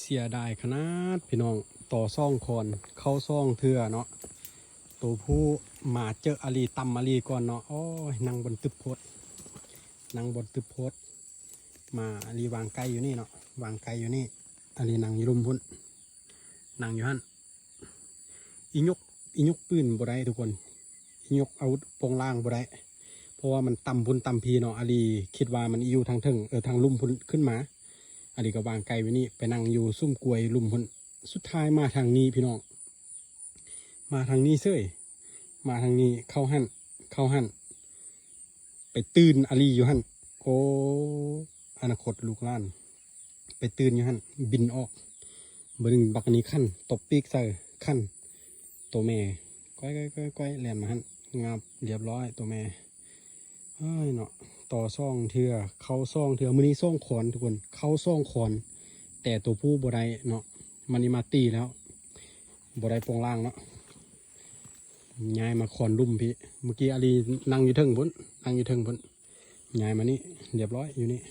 เสียดายขนาดพี่น้องต่อซ่องคอนเข้าซ่องเถื่อเนาะตัวผู้มาเจออาลีตำอาลีก่อนเนาะโอ้ยนั่งบนตึบโพดนั่งบนตึบโพดมาอาลีวางไก่อยู่นี่เนาะวางไก่อยู่นี่อาลีนั่งอยู่รุมพุ่นนั่งอยู่หั่นอียกปืนบ่ได้ทุกคนอียกอาวุธโปงล่างบ่ได้เพราะว่ามันต่ำพุ่นต่ำพีเนาะอาลีคิดว่ามันอยู่ทางเทิงทางลุ่มพุ่นขึ้นมาอาลีก็วางไก่ไว้นี่ไปนั่งอยู่ซุ่มกล้วยลุ่มพุ่นสุดท้ายมาทางนี้พี่น้องมาทางนี้เซ้ยมาทางนี้เข้าหั่นไปตื่นอาลีอยู่หั่นโอ้อนาคตลูกหลานไปตื่นอยู่หั่นบินออกเบิ่งบักนี้ขั้นตบปีกใส่ขั้นตัวแม่ก้อยแล่นมาหั่นงับเรียบร้อยตัวแม่เฮ้ยเนาะต่อซ่องเถื่อเข้าซ่องเถื่อมื้อนี้ซ่องขอนทุกคนเข้าซ่องขอนแต่ตัวผู้บ่ได้เนาะมันนี่มาตีแล้วบ่ได้โปงล่างเนาะย้ายมาขอนลุ่มพี่เมื่อกี้อาลีนั่งอยู่เทิงพุ่นย้ายมานี่เรียบร้อยอยู่นี่